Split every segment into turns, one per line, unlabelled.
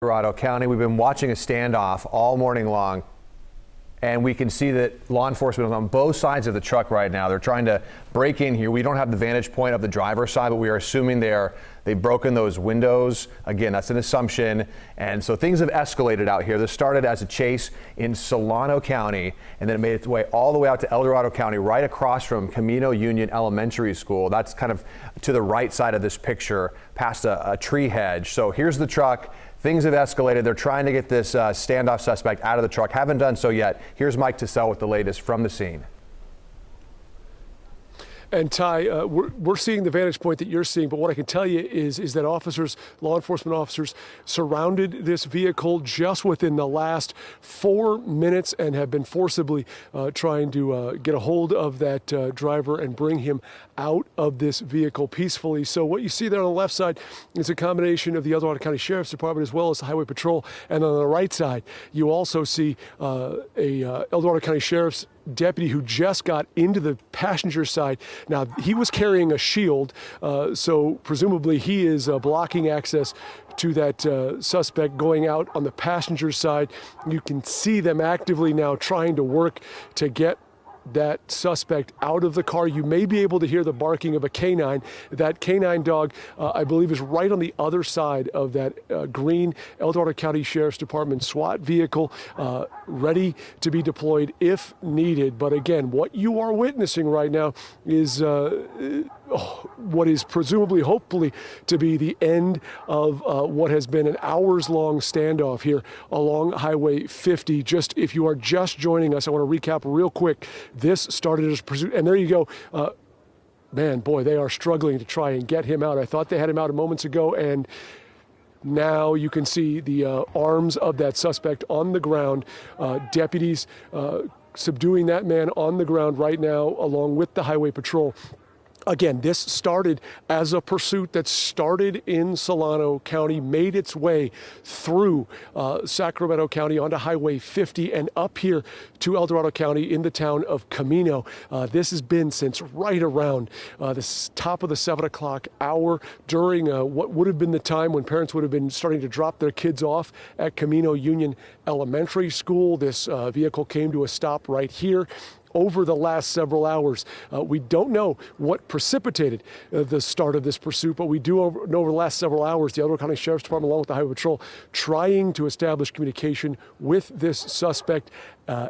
Dorado County. We've been watching a standoff all morning long, and we can see that law enforcement is on both sides of the truck right now. They're trying to break in here. We don't have the vantage point of the driver's side, but we are assuming they've broken those windows. Again, that's an assumption. And so things have escalated out here. This started as a chase in Solano County, and then it made its way all the way out to El Dorado County, right across from Camino Union Elementary School. That's kind of to the right side of this picture, past a tree hedge. So here's the truck. Things have escalated. They're trying to get this standoff suspect out of the truck. Haven't done so yet. Here's Mike Tassell with the latest from the scene.
And Ty, we're seeing the vantage point that you're seeing, but what I can tell you is that law enforcement officers surrounded this vehicle just within the last 4 minutes and have been forcibly trying to get a hold of that driver and bring him out of this vehicle peacefully. So what you see there on the left side is a combination of the El Dorado County Sheriff's Department as well as the Highway Patrol. And on the right side, you also see El Dorado County Sheriff's deputy who just got into the passenger side. Now, he was carrying a shield, so presumably he is blocking access to that suspect going out on the passenger side. You can see them actively now trying to work to get that suspect out of the car. You may be able to hear the barking of a canine. That canine dog, I believe, is right on the other side of that green El Dorado County Sheriff's Department SWAT vehicle, ready to be deployed if needed. But again, what you are witnessing right now is what is presumably, hopefully, to be the end of what has been an hours-long standoff here along Highway 50. Just if you are just joining us, I want to recap real quick. This started as pursuit, and there you go. Man, boy, they are struggling to try and get him out. I thought they had him out moments ago, and now you can see the arms of that suspect on the ground. Deputies subduing that man on the ground right now, along with the Highway Patrol. Again, this started as a pursuit that started in Solano County, made its way through Sacramento County onto Highway 50 and up here to El Dorado County in the town of Camino. This has been since right around the top of the 7 o'clock hour during what would have been the time when parents would have been starting to drop their kids off at Camino Union Elementary School. This vehicle came to a stop right here. Over the last several hours, we don't know what precipitated the start of this pursuit, but we do know over the last several hours, the El Dorado County Sheriff's Department, along with the Highway Patrol, trying to establish communication with this suspect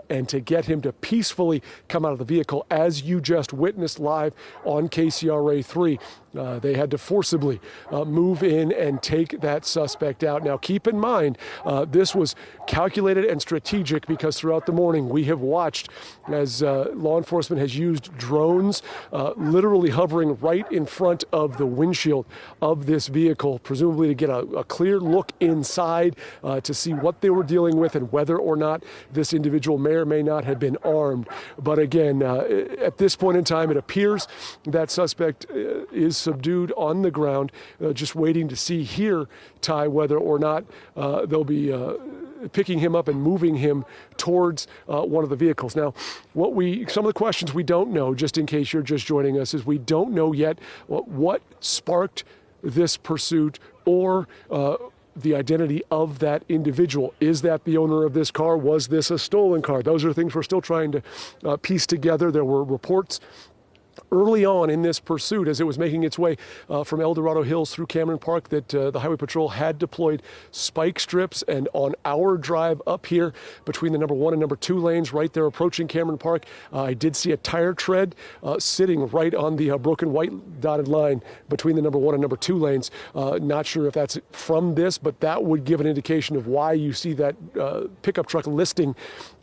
and to get him to peacefully come out of the vehicle, as you just witnessed live on KCRA 3. They had to forcibly move in and take that suspect out. Now, keep in mind, this was calculated and strategic because throughout the morning we have watched as law enforcement has used drones literally hovering right in front of the windshield of this vehicle, presumably to get a clear look inside to see what they were dealing with and whether or not this individual may or may not have been armed. But again, at this point in time, it appears that suspect is subdued on the ground, just waiting to see here, Ty, whether or not they'll be picking him up and moving him towards one of the vehicles. Now, some of the questions we don't know, just in case you're just joining us, is we don't know yet what sparked this pursuit or the identity of that individual. Is that the owner of this car? Was this a stolen car? Those are things we're still trying to piece together. There were reports early on in this pursuit, as it was making its way from El Dorado Hills through Cameron Park, that the Highway Patrol had deployed spike strips, and on our drive up here between the number 1 and number 2 lanes right there approaching Cameron Park, I did see a tire tread sitting right on the broken white dotted line between the number 1 and number 2 lanes. Not sure if that's from this, but that would give an indication of why you see that pickup truck listing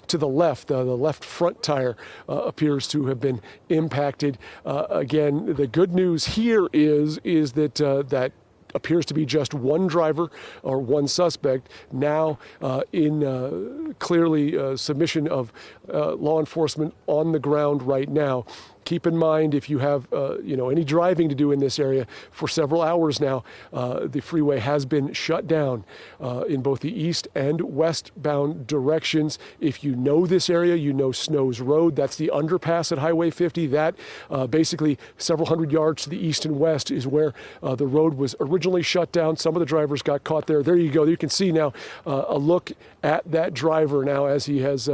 to the left. The left front tire appears to have been impacted. Again, the good news here is that that appears to be just one driver or one suspect now in clearly submission of law enforcement on the ground right now. keep in mind, if you have any driving to do in this area, for several hours now, the freeway has been shut down in both the east and westbound directions. If you know this area, you know Snow's Road. That's the underpass at Highway 50. That basically several hundred yards to the east and west is where the road was originally shut down. Some of the drivers got caught there. There you go. You can see now a look at that driver now as he has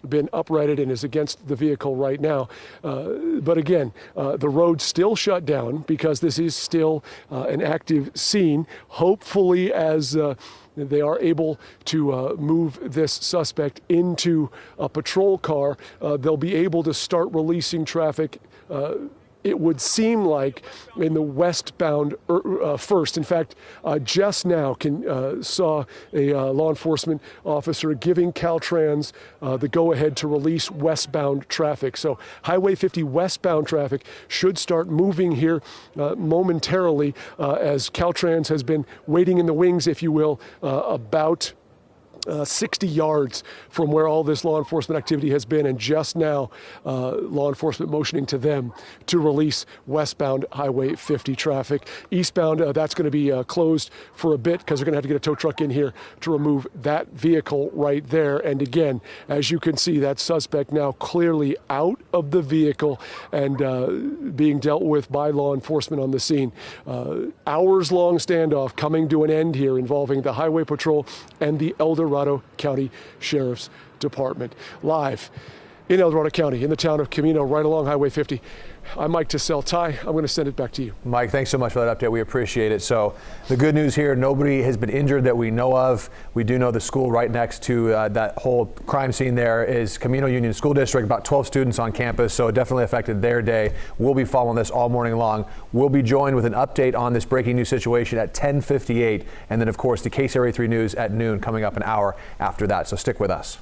been uprighted and is against the vehicle right now. But again, the road's still shut down because this is still an active scene. Hopefully, as they are able to move this suspect into a patrol car, they'll be able to start releasing traffic. It would seem like in the westbound first. In fact, just now saw a law enforcement officer giving Caltrans the go-ahead to release westbound traffic. So Highway 50 westbound traffic should start moving here momentarily as Caltrans has been waiting in the wings, if you will, about 60 yards from where all this law enforcement activity has been, and just now law enforcement motioning to them to release westbound Highway 50 traffic. Eastbound, that's going to be closed for a bit because they're going to have to get a tow truck in here to remove that vehicle right there. And again, as you can see, that suspect now clearly out of the vehicle and being dealt with by law enforcement on the scene. Hours-long standoff coming to an end here involving the Highway Patrol and the Dorado County Sheriff's Department. Live in El Dorado County, in the town of Camino, right along Highway 50. I'm Mike Tassell. Ty, I'm going to send it back to you.
Mike, thanks so much for that update. We appreciate it. So the good news here, nobody has been injured that we know of. We do know the school right next to that whole crime scene there is Camino Union School District, about 12 students on campus, so it definitely affected their day. We'll be following this all morning long. We'll be joined with an update on this breaking news situation at 10:58, and then, of course, the KCRA 3 News at noon coming up an hour after that, so stick with us.